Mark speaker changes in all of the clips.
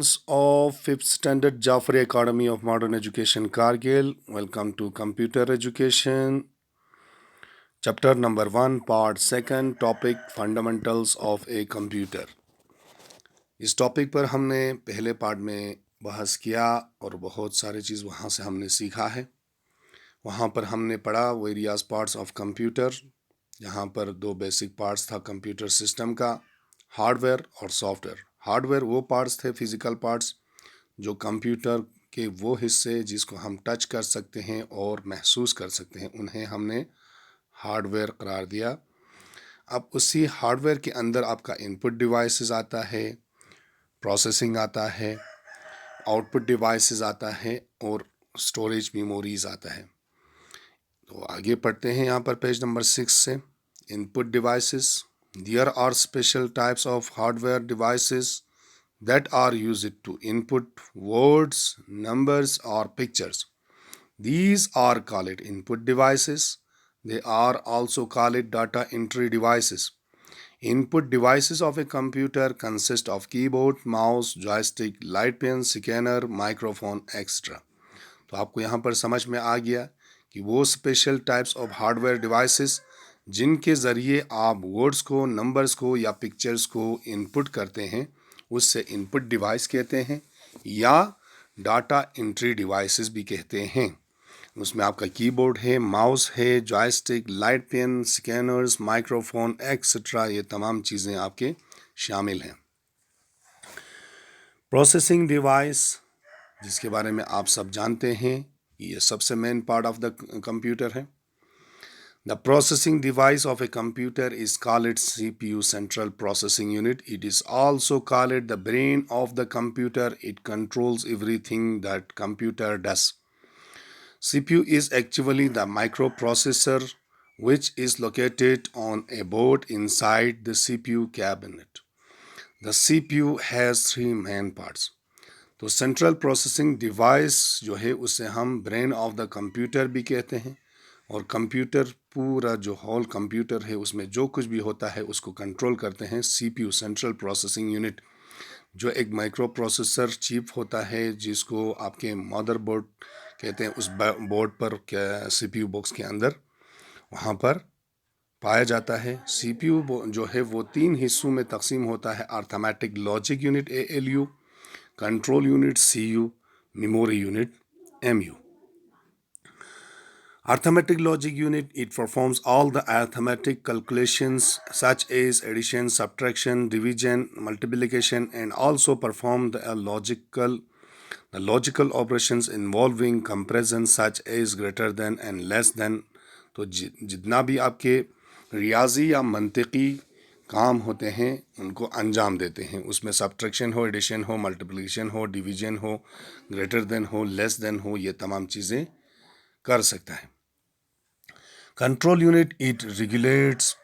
Speaker 1: Of 5th Standard Jafri Academy of Modern Education Kargil. Welcome to Computer Education. Chapter number 1, Part 2, Topic Fundamentals of a Computer. इस topic पर हमने पहले part में बहस किया और बहुत सारी चीज़ वहाँ से हमने सीखा है। वहाँ पर हमने पढ़ा वेरियस पार्ट्स ऑफ कंप्यूटर, यहाँ पर दो बेसिक पार्ट्स था कंप्यूटर सिस्टम का, हार्डवेयर और सॉफ्टवेयर। हार्डवेयर वो पार्ट्स थे, फिजिकल पार्ट्स, जो कंप्यूटर के वो हिस्से जिसको हम टच कर सकते हैं और महसूस कर सकते हैं, उन्हें हमने हार्डवेयर करार दिया। अब उसी हार्डवेयर के अंदर आपका इनपुट डिवाइसेस आता है, प्रोसेसिंग आता है, आउटपुट डिवाइसेस आता है और स्टोरेज मेमोरीज आता है। तो आगे पढ़ते हैं यहाँ पर पेज नंबर 6 से। Input devices, there are special types of hardware devices that are used to input words, numbers, or pictures. These are called input devices. They are also called data entry devices. Input devices of a computer consist of keyboard, mouse, joystick, light pen, scanner, microphone, etc. तो आपको यहाँ पर समझ में आ गया कि वो special types of hardware devices जिनके ज़रिए आप वर्ड्स को, नंबर्स को या पिक्चर्स को इनपुट करते हैं, उससे इनपुट डिवाइस कहते हैं या डाटा एंट्री डिवाइसेस भी कहते हैं। उसमें आपका कीबोर्ड है, माउस है, joystick, light pen, scanners, microphone etcetera, ये तमाम चीज़ें आपके शामिल हैं। प्रोसेसिंग डिवाइस, जिसके बारे में आप सब जानते हैं, ये सबसे main part of the computer है। The processing device of a computer is called CPU, Central Processing Unit. It is also called the brain of the computer. It controls everything that computer does. CPU is actually the microprocessor which is located on a board inside the CPU cabinet. The CPU has three main parts. तो central processing device जो है उसे हम brain of the computer भी कहते हैं, और computer पूरा जो होल कंप्यूटर है उसमें जो कुछ भी होता है उसको कंट्रोल करते हैं सीपीयू, सेंट्रल प्रोसेसिंग यूनिट, जो एक माइक्रो प्रोसेसर चिप होता है जिसको आपके मदरबोर्ड कहते हैं। उस बोर्ड पर सीपीयू बॉक्स के अंदर वहाँ पर पाया जाता है। सीपीयू जो है वो तीन हिस्सों में तकसीम होता है: arithmetic logic unit ALU, control unit CU, memory unit MU. Arithmetic logic unit, it performs all the arithmetic calculations such as addition, subtraction, division, multiplication, and also perform the logical operations involving comparison such as greater than and less than. तो जितना भी आपके रियाजी या मंतिकी काम होते हैं उनको अंजाम देते हैं, उसमें सब्ट्रैक्शन हो, एडिशन हो, मल्टीप्लिकेशन हो, डिवीजन हो, ग्रेटर देन हो, लेस देन हो, ये तमाम चीज़ें कर सकता है। कंट्रोल यूनिट, इट रेगुलेट्स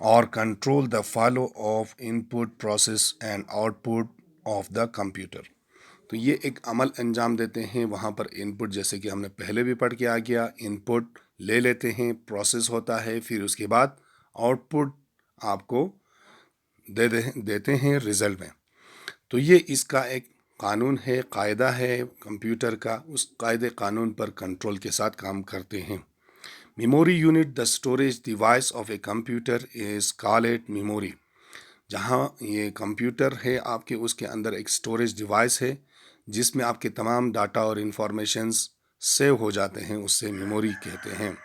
Speaker 1: और control the flow of input, process and output of the computer. तो ये एक अमल अंजाम देते हैं। वहाँ पर इनपुट, जैसे कि हमने पहले भी पढ़ के आ गया, इनपुट ले लेते हैं, प्रोसेस होता है, फिर उसके बाद आउटपुट आपको देते हैं रिजल्ट में। तो ये इसका एक कानून है, कायदा है कंप्यूटर का। उस कायदे कानून पर कंट्रोल के साथ काम करते हैं। Memory unit, the storage device of a computer is called memory. जहाँ ये कंप्यूटर है आपके, उसके अंदर एक स्टोरेज डिवाइस है जिसमें आपके तमाम डाटा और इंफॉर्मेशंस सेव हो जाते हैं, उससे मेमोरी कहते हैं।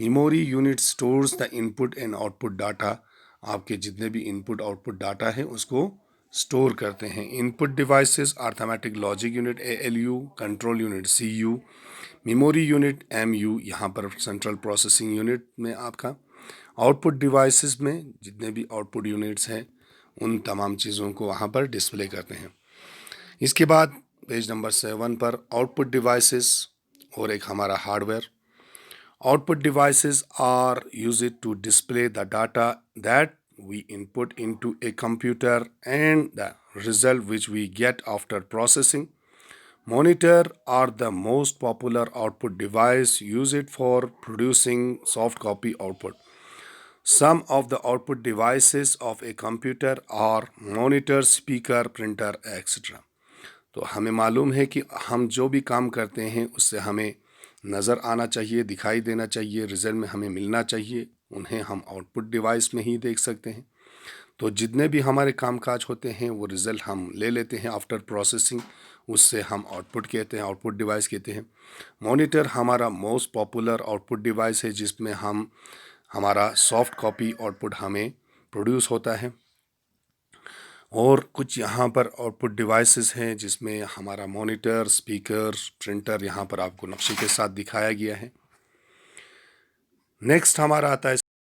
Speaker 1: Memory unit stores the input and output data. आपके जितने भी इनपुट आउटपुट डाटा है उसको स्टोर करते हैं। Input devices, arithmetic logic unit ALU, control unit CU, memory unit MU, यहाँ पर सेंट्रल प्रोसेसिंग यूनिट में आपका। आउटपुट डिवाइसेस में जितने भी आउटपुट यूनिट्स हैं उन तमाम चीज़ों को वहाँ पर डिस्प्ले करते हैं। इसके बाद पेज नंबर 7 पर आउटपुट डिवाइसेस और एक हमारा hardware. Output devices are used to display the data that we input into a computer and the result which we get after processing. Monitor are the most popular output device used for producing soft copy output. Some of the output devices of a computer are monitor, speaker, printer, etc. तो हमें मालूम है कि हम जो भी काम करते हैं उससे हमें नज़र आना चाहिए, दिखाई देना चाहिए, रिज़ल्ट में हमें मिलना चाहिए। उन्हें हम आउटपुट डिवाइस में ही देख सकते हैं। तो जितने भी हमारे कामकाज होते हैं वो रिज़ल्ट हम ले लेते हैं आफ्टर प्रोसेसिंग, उससे हम आउटपुट कहते हैं, आउटपुट डिवाइस कहते हैं। मॉनिटर हमारा मोस्ट पॉपुलर आउटपुट डिवाइस है, जिसमें हम हमारा सॉफ्ट कॉपी आउटपुट हमें प्रोड्यूस होता है। और कुछ यहाँ पर आउटपुट डिवाइसेस हैं जिसमें हमारा मॉनिटर, स्पीकर, प्रिंटर यहाँ पर आपको नक्शे के साथ दिखाया गया है। नेक्स्ट हमारा आता है